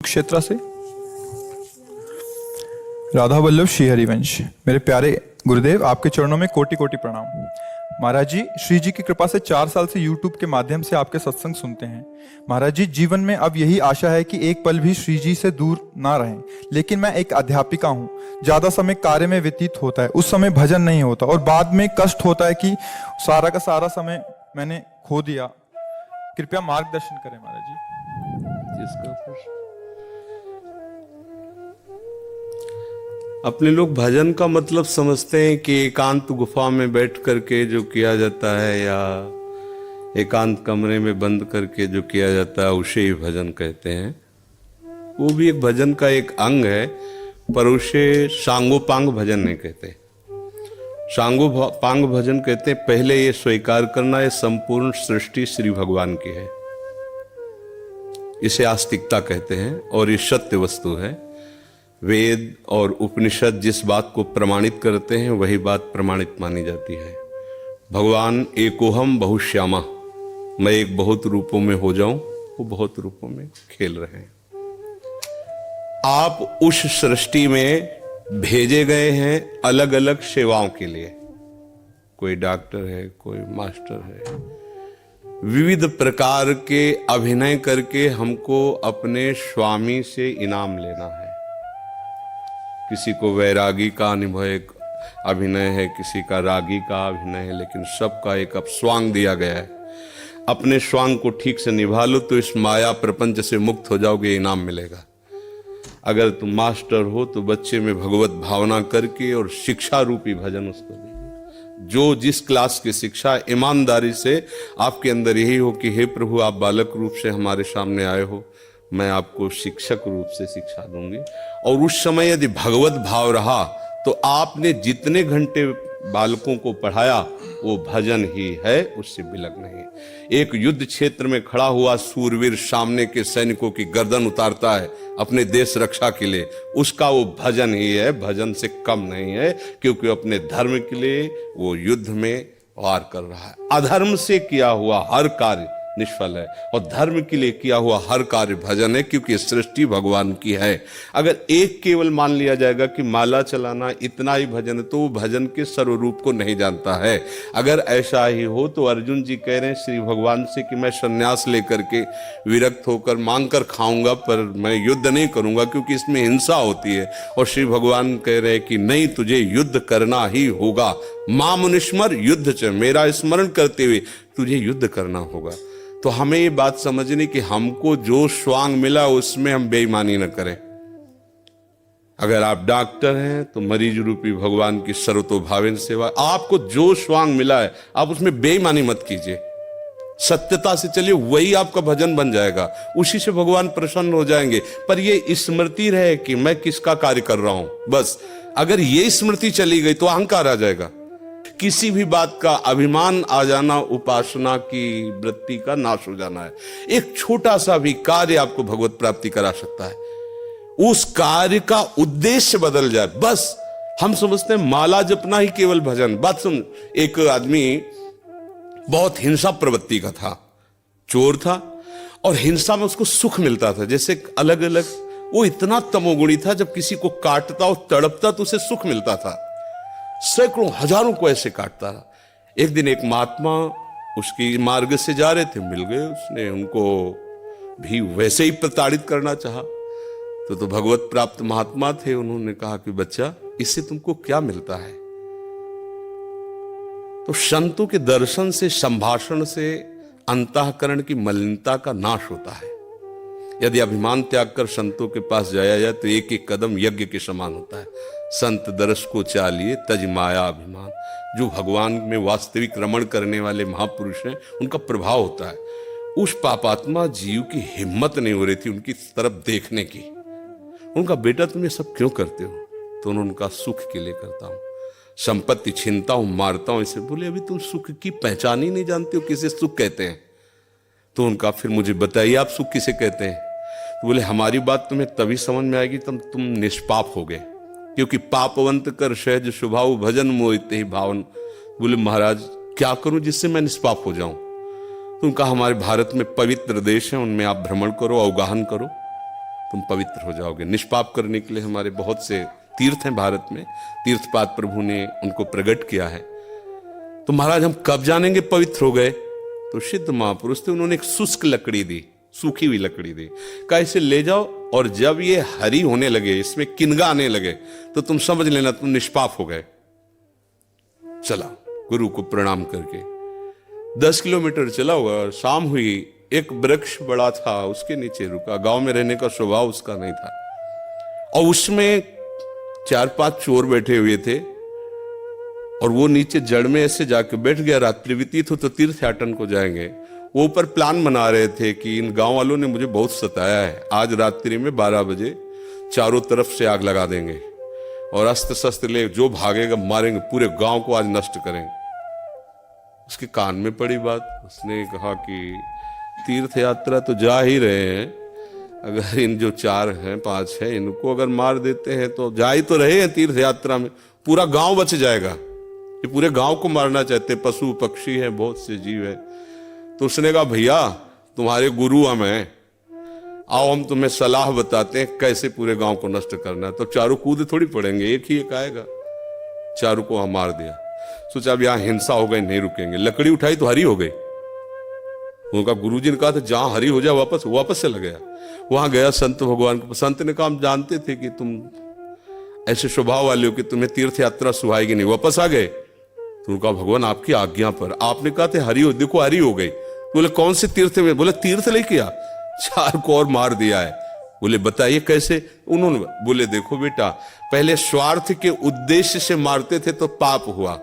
क्षेत्र से राधा वल्लभ श्री हरिवंश। मेरे प्यारे गुरुदेव, आपके चरणों में कोटि कोटि प्रणाम। महाराज जी, श्री जी की कृपा से 4 साल से YouTube के माध्यम से आपके सत्संग सुनते हैं। महाराज जी, जीवन में अब यही आशा है कि एक पल भी श्री जी से दूर ना रहें। लेकिन मैं एक अध्यापिका हूँ, ज्यादा समय कार्य में व्यतीत होता है, उस समय भजन नहीं होता और बाद में कष्ट होता है कि सारा का सारा समय मैंने खो दिया। कृपया मार्गदर्शन करें महाराज जी। जिसका प्रश्न, अपने लोग भजन का मतलब समझते हैं कि एकांत गुफा में बैठ करके जो किया जाता है या एकांत कमरे में बंद करके जो किया जाता है उसे ही भजन कहते हैं। वो भी एक भजन का एक अंग है, पर उसे सांगोपांग भजन नहीं कहते। सांगोपांग भजन कहते हैं पहले ये स्वीकार करना है संपूर्ण सृष्टि श्री भगवान की है, इसे आस्तिकता कहते हैं और ये सत्य वस्तु है। वेद और उपनिषद जिस बात को प्रमाणित करते हैं वही बात प्रमाणित मानी जाती है। भगवान एकोहम बहुश्यामा, मैं एक बहुत रूपों में हो जाऊं, वो बहुत रूपों में खेल रहे हैं। आप उस सृष्टि में भेजे गए हैं अलग अलग सेवाओं के लिए। कोई डॉक्टर है, कोई मास्टर है, विविध प्रकार के अभिनय करके हमको अपने स्वामी से इनाम लेना है। किसी को वैरागी का अभिनय है, किसी का रागी का अभिनय है, लेकिन सबका एक अब स्वांग दिया गया है। अपने स्वांग को ठीक से निभा लो तो इस माया प्रपंच से मुक्त हो जाओगे, इनाम मिलेगा। अगर तुम मास्टर हो तो बच्चे में भगवत भावना करके और शिक्षा रूपी भजन उसको दीजिए। जो जिस क्लास की शिक्षा, ईमानदारी से आपके अंदर यही हो कि हे प्रभु, आप बालक रूप से हमारे सामने आए हो, मैं आपको शिक्षक रूप से शिक्षा दूंगी। और उस समय यदि भगवत भाव रहा तो आपने जितने घंटे बालकों को पढ़ाया वो भजन ही है, उससे बिलग नहीं। एक युद्ध क्षेत्र में खड़ा हुआ सूरवीर सामने के सैनिकों की गर्दन उतारता है अपने देश रक्षा के लिए, उसका वो भजन ही है, भजन से कम नहीं है, क्योंकि अपने धर्म के लिए वो युद्ध में वार कर रहा है। अधर्म से किया हुआ हर कार्य निष्फल है और धर्म के लिए किया हुआ हर कार्य भजन है, क्योंकि सृष्टि भगवान की है। अगर एक केवल मान लिया जाएगा कि माला चलाना इतना ही भजन है तो वो भजन के सर्वरूप को नहीं जानता है। अगर ऐसा ही हो तो अर्जुन जी कह रहे हैं श्री भगवान से कि मैं संन्यास लेकर के विरक्त होकर मांग कर खाऊंगा, पर मैं युद्ध नहीं करूंगा क्योंकि इसमें हिंसा होती है। और श्री भगवान कह रहे हैं कि नहीं, तुझे युद्ध करना ही होगा। मामुनिस्मर युद्ध च, मेरा स्मरण करते हुए तुझे युद्ध करना होगा। तो हमें ये बात समझनी कि हमको जो स्वांग मिला उसमें हम बेईमानी न करें। अगर आप डॉक्टर हैं तो मरीज रूपी भगवान की सर्वतोभावेन सेवा, आपको जो स्वांग मिला है आप उसमें बेईमानी मत कीजिए, सत्यता से चलिए, वही आपका भजन बन जाएगा, उसी से भगवान प्रसन्न हो जाएंगे। पर ये स्मृति रहे कि मैं किसका कार्य कर रहा हूं, बस अगर ये स्मृति चली गई तो अहंकार आ जाएगा। किसी भी बात का अभिमान आ जाना उपासना की वृत्ति का नाश हो जाना है। एक छोटा सा भी कार्य आपको भगवत प्राप्ति करा सकता है, उस कार्य का उद्देश्य बदल जाए, बस। हम समझते हैं माला जपना ही केवल भजन। बात सुन, एक आदमी बहुत हिंसा प्रवृत्ति का था, चोर था और हिंसा में उसको सुख मिलता था। जैसे अलग अलग, वो इतना तमोगुणी था, जब किसी को काटता और तड़पता तो उसे सुख मिलता था। सैकड़ों हजारों को ऐसे काटता था। एक दिन एक महात्मा उसकी मार्ग से जा रहे थे, मिल गए, उसने उनको भी वैसे ही प्रताड़ित करना चाहा। तो भगवत प्राप्त महात्मा थे, उन्होंने कहा कि बच्चा, इससे तुमको क्या मिलता है? तो संतों के दर्शन से, संभाषण से अंतःकरण की मलिनता का नाश होता है। यदि अभिमान त्याग कर संतों के पास जाया जाए तो एक एक कदम यज्ञ के समान होता है। संत दरस को चालिए तज माया अभिमान। जो भगवान में वास्तविक रमण करने वाले महापुरुष हैं, उनका प्रभाव होता है। उस पापात्मा जीव की हिम्मत नहीं हो रही थी उनकी तरफ देखने की। उनका, बेटा तुम ये सब क्यों करते हो? तो उन्होंने कहा, सुख के लिए करता हूं, संपत्ति छीनता हूं, मारता हूं। इसे बोले, अभी तुम सुख की पहचान ही नहीं जानते हो, किसे सुख कहते हैं? तो उनका, फिर मुझे बताइए आप सुख किसे कहते हैं? तो बोले, हमारी बात तुम्हें तभी समझ में आएगी तब तुम निष्पाप हो गए, क्योंकि पापवंत कर सहज स्वभाव भजन मोहित ही भावन। बोले, महाराज क्या करूं जिससे मैं निष्पाप हो जाऊं? तो उनका, हमारे भारत में पवित्र देश है, उनमें आप भ्रमण करो, अवगाहन करो। तुम पवित्र हो जाओगे। निष्पाप करने के लिए हमारे बहुत से तीर्थ हैं भारत में, तीर्थपाद प्रभु ने उनको प्रकट किया है। तो महाराज हम कब जानेंगे पवित्र हो गए? तो सिद्ध महापुरुष थे, उन्होंने एक शुष्क लकड़ी दी, सूखी हुई लकड़ी दी, कहा इसे ले जाओ और जब ये हरी होने लगे, इसमें किनगा आने लगे, तो तुम समझ लेना तुम निष्पाप हो गए। चला गुरु को प्रणाम करके 10 किलोमीटर चला हुआ और शाम हुई। एक वृक्ष बड़ा था, उसके नीचे रुका। गांव में रहने का स्वभाव उसका नहीं था, और उसमें 4-5 चोर बैठे हुए थे, और वो नीचे जड़ में ऐसे जाके बैठ गया। रात्रि व्यतीत हो तो तीर्थयाटन को जाएंगे। वो ऊपर प्लान बना रहे थे कि इन गांव वालों ने मुझे बहुत सताया है, आज रात्रि में 12 बजे चारों तरफ से आग लगा देंगे और अस्त्र शस्त्र ले जो भागेगा मारेंगे, पूरे गांव को आज नष्ट करेंगे। उसके कान में पड़ी बात, उसने कहा कि तीर्थ यात्रा तो जा ही रहे हैं, अगर इन जो 4 हैं 5 हैं इनको अगर मार देते हैं तो जा ही तो रहे हैं तीर्थ यात्रा में, पूरा गांव बच जाएगा। ये पूरे गांव को मारना चाहते, पशु पक्षी हैं, बहुत से जीव हैं। तो उसने कहा भैया तुम्हारे गुरु हम हैं, आओ हम तुम्हें सलाह बताते हैं कैसे पूरे गांव को नष्ट करना है। तो चारों कूद थोड़ी पड़ेंगे, एक ही एक आएगा। चारों को हम मार दिया। सोचा अब यहां हिंसा हो गई, नहीं रुकेंगे। लकड़ी उठाई तो हरी हो गई। उनका गुरुजी ने कहा था जहां हरी हो जाए वापस चला गया। वहां गया संत भगवान को। संत ने कहा हम जानते थे कि तुम ऐसे स्वभाव वाले हो कि तुम्हें तीर्थ यात्रा सुहाएगी नहीं, वापस आ गए। तो उनका भगवान आपकी आज्ञा पर, आपने कहा था हरी हो, देखो हरी हो गई। बोले कौन से तीर्थ में? बोले तीर्थ ले किया, 4 को और मार दिया है। बोले बताइए कैसे? उन्होंने बोले देखो बेटा, पहले स्वार्थ के उद्देश्य से मारते थे तो पाप हुआ,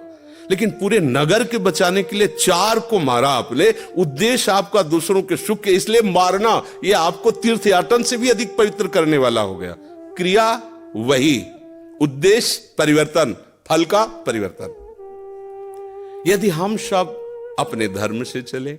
लेकिन पूरे नगर के बचाने के लिए 4 को मारा आपने। उद्देश्य आपका दूसरों के सुख के, इसलिए मारना ये आपको तीर्थयाटन से भी अधिक पवित्र करने वाला हो गया। क्रिया वही, उद्देश्य परिवर्तन, फल का परिवर्तन। यदि हम सब अपने धर्म से चले,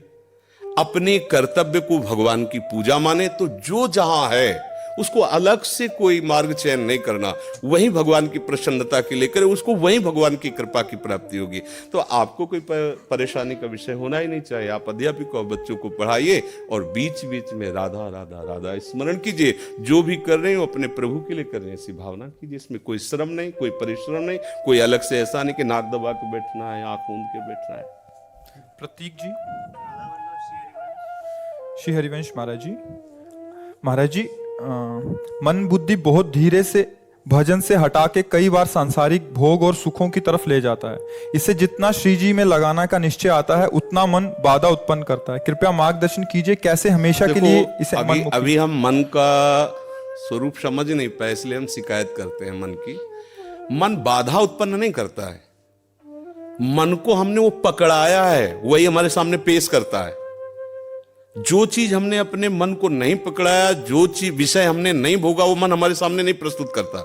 अपने कर्तव्य को भगवान की पूजा माने, तो जो जहां है उसको अलग से कोई मार्ग चयन नहीं करना, वही भगवान की प्रसन्नता के लिए करे, उसको वही भगवान की कृपा की प्राप्ति होगी। तो आपको कोई परेशानी का विषय होना ही नहीं चाहिए। आप अध्यापक और बच्चों को पढ़ाइए और बीच बीच में राधा राधा राधा स्मरण कीजिए। जो भी कर रहे हो अपने प्रभु के लिए कर रहे हैं, ऐसी भावना कीजिए। इसमें कोई श्रम नहीं, कोई परिश्रम नहीं, कोई अलग से ऐसा नहीं कि नाक दबा के बैठना है, आंख मूंद के बैठना है। प्रतीक जी, श्री हरिवंश महाराज जी, मन बुद्धि बहुत धीरे से भजन से हटा के कई बार सांसारिक भोग और सुखों की तरफ ले जाता है। इसे जितना श्री जी में लगाना का निश्चय आता है उतना मन बाधा उत्पन्न करता है। कृपया मार्गदर्शन कीजिए कैसे हमेशा के लिए इसे अभी हम मन का स्वरूप समझ नहीं पाए, इसलिए हम शिकायत करते हैं मन की। मन बाधा उत्पन्न नहीं करता है, मन को हमने वो पकड़ाया है, वही हमारे सामने पेश करता है। जो चीज हमने अपने मन को नहीं पकड़ाया, जो चीज विषय हमने नहीं भोगा, वो मन हमारे सामने नहीं प्रस्तुत करता।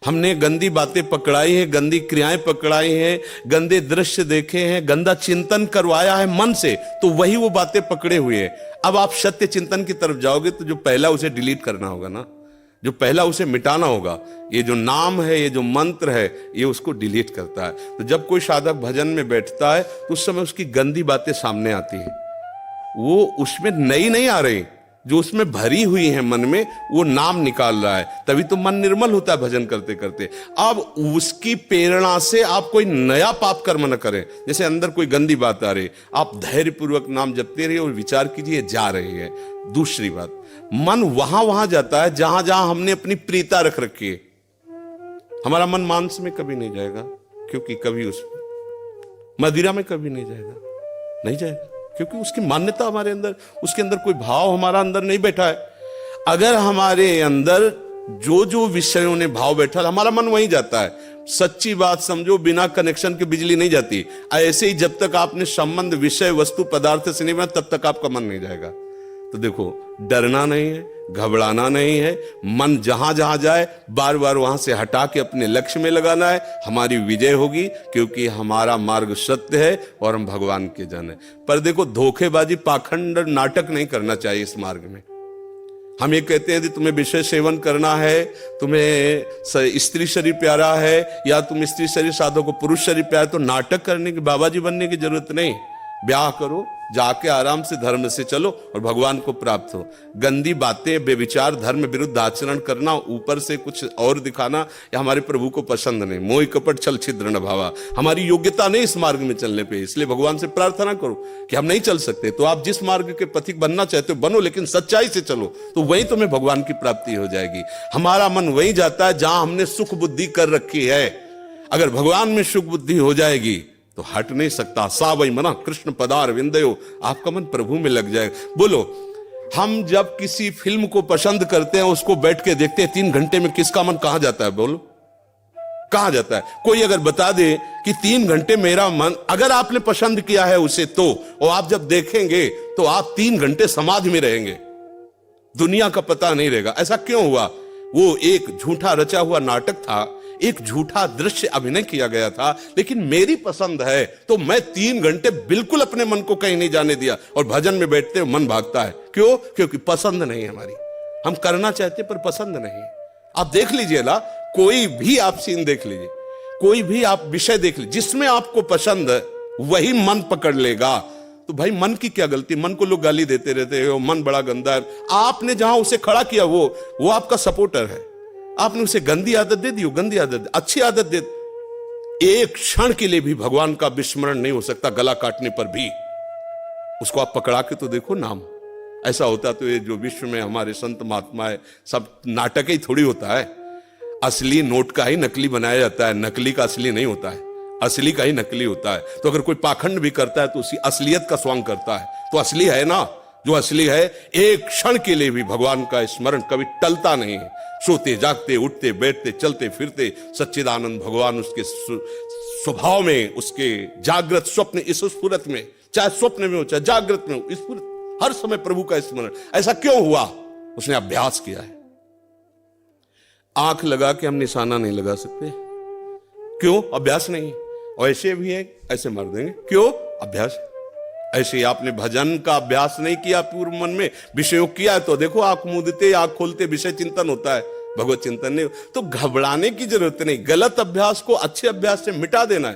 हमने गंदी बातें पकड़ाई है, गंदी क्रियाएं पकड़ाई हैं, गंदे दृश्य देखे हैं, गंदा चिंतन करवाया है मन से, तो वही वो बातें पकड़े हुए हैं। अब आप सत्य चिंतन की तरफ जाओगे तो जो पहला उसे डिलीट करना होगा ना, जो पहला उसे मिटाना होगा। ये जो नाम है, ये जो मंत्र है, ये उसको डिलीट करता है। तो जब कोई साधक भजन में बैठता है तो उस समय उसकी गंदी बातें सामने आती हैं, वो उसमें नई नहीं आ रही, जो उसमें भरी हुई है मन में, वो नाम निकाल रहा है। तभी तो मन निर्मल होता है भजन करते करते। अब उसकी प्रेरणा से आप कोई नया पाप कर्म न करें। जैसे अंदर कोई गंदी बात आ रही, आप धैर्यपूर्वक नाम जपते रहिए और विचार कीजिए जा रही है। दूसरी बात, मन वहां जाता है जहां जहां हमने अपनी प्रीता रख रखी है। हमारा मन मांस में कभी नहीं जाएगा, क्योंकि कभी उस मदिरा में कभी नहीं जाएगा, क्योंकि उसकी मान्यता हमारे अंदर, उसके अंदर कोई भाव हमारा अंदर नहीं बैठा है। अगर हमारे अंदर जो जो विषयों ने भाव बैठा, हमारा मन वहीं जाता है। सच्ची बात समझो, बिना कनेक्शन के बिजली नहीं जाती। ऐसे ही जब तक आपने संबंध विषय वस्तु पदार्थ से नहीं बना, तब तक आपका मन नहीं जाएगा। तो देखो, डरना नहीं है, घबराना नहीं है। मन जहां जहां जाए बार बार वहां से हटा के अपने लक्ष्य में लगाना है। हमारी विजय होगी, क्योंकि हमारा मार्ग सत्य है और हम भगवान के जन हैं। पर देखो, धोखेबाजी, पाखंड, नाटक नहीं करना चाहिए इस मार्ग में। हम ये कहते हैं कि तुम्हें विषय सेवन करना है, तुम्हें स्त्री शरीर प्यारा है, या तुम स्त्री शरीर साधो को पुरुष शरीर प्यारा, तो नाटक करने की, बाबा जी बनने की जरूरत नहीं। ब्याह करो, जाके आराम से धर्म से चलो और भगवान को प्राप्त हो। गंदी बातें, बेविचार, धर्म विरुद्ध आचरण करना, ऊपर से कुछ और दिखाना, या हमारे प्रभु को पसंद नहीं। मोह कपट छल छिद्र न भावा, हमारी योग्यता नहीं इस मार्ग में चलने पे, इसलिए भगवान से प्रार्थना करो कि हम नहीं चल सकते। तो आप जिस मार्ग के पथिक बनना चाहते हो बनो, लेकिन सच्चाई से चलो, तो वहीं तुम्हें भगवान की प्राप्ति हो जाएगी। हमारा मन वहीं जाता है जहां हमने सुख बुद्धि कर रखी है। अगर भगवान में सुख बुद्धि हो जाएगी तो हट नहीं सकता। सा वही मना कृष्ण पदार विंदयो, आपका मन प्रभु में लग जाएगा। बोलो, हम जब किसी फिल्म को पसंद करते हैं, उसको बैठ के देखते हैं, 3 घंटे में किसका मन कहां जाता है? बोलो, कहां जाता है? कोई अगर बता दे कि 3 घंटे मेरा मन, अगर आपने पसंद किया है उसे तो, और आप जब देखेंगे तो आप 3 घंटे समाधि में रहेंगे, दुनिया का पता नहीं रहेगा। ऐसा क्यों हुआ? वो एक झूठा रचा हुआ नाटक था, एक झूठा दृश्य अभिनय किया गया था, लेकिन मेरी पसंद है तो मैं 3 घंटे बिल्कुल अपने मन को कहीं नहीं जाने दिया, और भजन में बैठते हुए मन भागता है। क्यों? क्योंकि पसंद नहीं है हमारी। हम करना चाहते पर पसंद नहीं है। आप देख लीजिए ना, कोई भी आप सीन देख लीजिए, कोई भी आप विषय देख लीजिए, जिसमें आपको पसंद है वही मन पकड़ लेगा। तो भाई मन की क्या गलती? मन को लोग गाली देते रहते हो, मन बड़ा गंदा है। आपने जहां उसे खड़ा किया वो आपका सपोर्टर है। आपने उसे गंदी आदत दे दी, गंदी आदत, अच्छी आदत दे। एक क्षण के लिए भी भगवान का विस्मरण नहीं हो सकता, गला काटने पर भी। उसको आप पकड़ा के तो देखो नाम। ऐसा होता तो ये जो विश्व में हमारे संत महात्मा है, सब नाटक ही थोड़ी होता है। असली नोट का ही नकली बनाया जाता है, नकली का असली नहीं होता है, असली का ही नकली होता है। तो अगर कोई पाखंड भी करता है तो उसी असलियत का स्वांग करता है, तो असली है ना। जो असली है, एक क्षण के लिए भी भगवान का स्मरण कभी टलता नहीं है। सोते जागते, उठते बैठते, चलते फिरते सच्चिदानंद भगवान उसके स्वभाव में, उसके जागृत स्वप्न इस स्फुरत में, चाहे स्वप्न में हो चाहे जागृत में हो, स्फुरत हर समय प्रभु का स्मरण। ऐसा क्यों हुआ? उसने अभ्यास किया है। आंख लगा के हम निशाना नहीं लगा सकते, क्यों? अभ्यास नहीं। और ऐसे भी है, ऐसे मार देंगे, क्यों? अभ्यास। ऐसे आपने भजन का अभ्यास नहीं किया, पूर्व मन में विषय किया है, तो देखो आंख मूंदते आंख खोलते विषय चिंतन होता है, भगवत चिंतन नहीं। तो घबराने की जरूरत नहीं, गलत अभ्यास को अच्छे अभ्यास से मिटा देना है,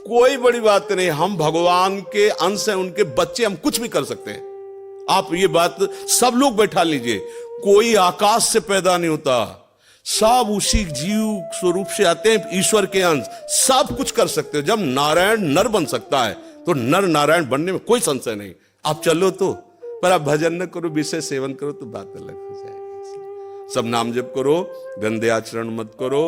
कोई बड़ी बात नहीं। हम भगवान के अंश हैं, उनके बच्चे, हम कुछ भी कर सकते हैं। आप ये बात सब लोग बैठा लीजिए, कोई आकाश से पैदा नहीं होता, सब उसी जीव स्वरूप से आते हैं, ईश्वर के अंश। सब कुछ कर सकते हो। जब नारायण नर बन सकता है तो नर नारायण बनने में कोई संशय नहीं। आप चलो तो, पर आप भजन न करो, विषय सेवन करो तो बात अलग हो जाएगी। सब नाम जप करो, गंदे आचरण मत करो,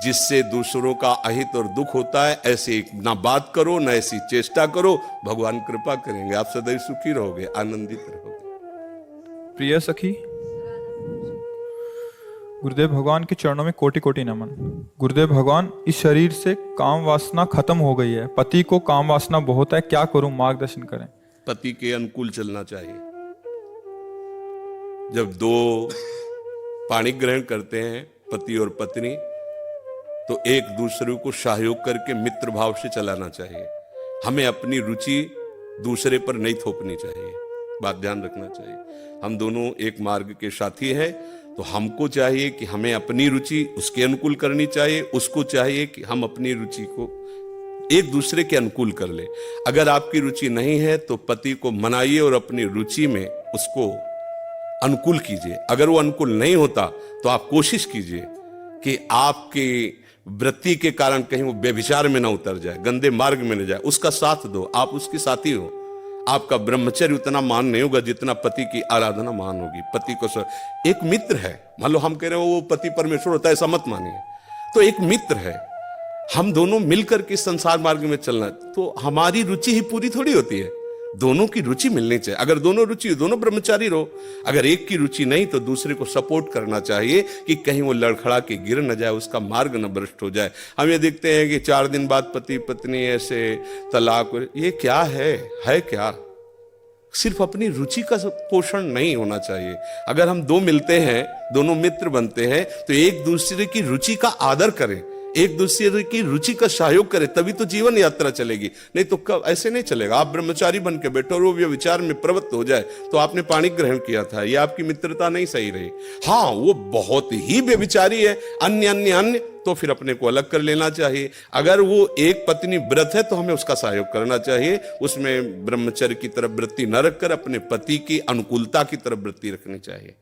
जिससे दूसरों का अहित और दुख होता है ऐसी ना बात करो, ना ऐसी चेष्टा करो। भगवान कृपा करेंगे, आप सदैव सुखी रहोगे, आनंदित रहोगे। प्रिय सखी, गुरुदेव भगवान के चरणों में कोटि कोटि नमन। गुरुदेव भगवान, इस शरीर से काम वासना खत्म हो गई है, पति को काम वासना बहुत है, क्या करूं, मार्गदर्शन करें। पति के अनुकूल चलना चाहिए। जब 2 पाणी ग्रहण करते हैं, पति और पत्नी, तो एक दूसरे को सहयोग करके मित्र भाव से चलाना चाहिए। हमें अपनी रुचि दूसरे पर नहीं थोपनी चाहिए, बात ध्यान रखना चाहिए। हम दोनों एक मार्ग के साथी हैं, तो हमको चाहिए कि हमें अपनी रुचि उसके अनुकूल करनी चाहिए, उसको चाहिए कि हम अपनी रुचि को एक दूसरे के अनुकूल कर ले। अगर आपकी रुचि नहीं है तो पति को मनाइए और अपनी रुचि में उसको अनुकूल कीजिए। अगर वो अनुकूल नहीं होता तो आप कोशिश कीजिए कि आपकी वृत्ति के कारण कहीं वो व्यभिचार में ना उतर जाए, गंदे मार्ग में न जाए। उसका साथ दो, आप उसके साथी हो। आपका ब्रह्मचर्य उतना मान नहीं होगा जितना पति की आराधना मान होगी। पति को एक मित्र है, मान लो हम कह रहे हो वो पति परमेश्वर होता है, ऐसा मत मानिए। तो एक मित्र है, हम दोनों मिलकर के संसार मार्ग में चलना, तो हमारी रुचि ही पूरी थोड़ी होती है, दोनों की रुचि मिलनी चाहिए। अगर दोनों रुचि, दोनों ब्रह्मचारी रहो। अगर एक की रुचि नहीं तो दूसरे को सपोर्ट करना चाहिए कि कहीं वो लड़खड़ा के गिर न जाए, उसका मार्ग न भ्रष्ट हो जाए। हम ये देखते हैं कि 4 दिन बाद पति पत्नी ऐसे तलाक, ये क्या है क्या? सिर्फ अपनी रुचि का पोषण नहीं होना चाहिए। अगर हम 2 मिलते हैं, दोनों मित्र बनते हैं, तो एक दूसरे की रुचि का आदर करें, एक दूसरे की रुचि का सहयोग करें, तभी तो जीवन यात्रा चलेगी। नहीं तो कब ऐसे नहीं चलेगा। आप ब्रह्मचारी बन के बैठो और वो व्यभिचार में प्रवृत्त हो जाए, तो आपने पानी ग्रहण किया था, ये आपकी मित्रता नहीं सही रही। हाँ, वो बहुत ही व्यभिचारी है, अन्य अन्य अन्य, तो फिर अपने को अलग कर लेना चाहिए। अगर वो एक पत्नी व्रत है तो हमें उसका सहयोग करना चाहिए, उसमें ब्रह्मचर्य की तरफ वृत्ति न रखकर अपने पति की अनुकूलता की तरफ वृत्ति रखनी चाहिए।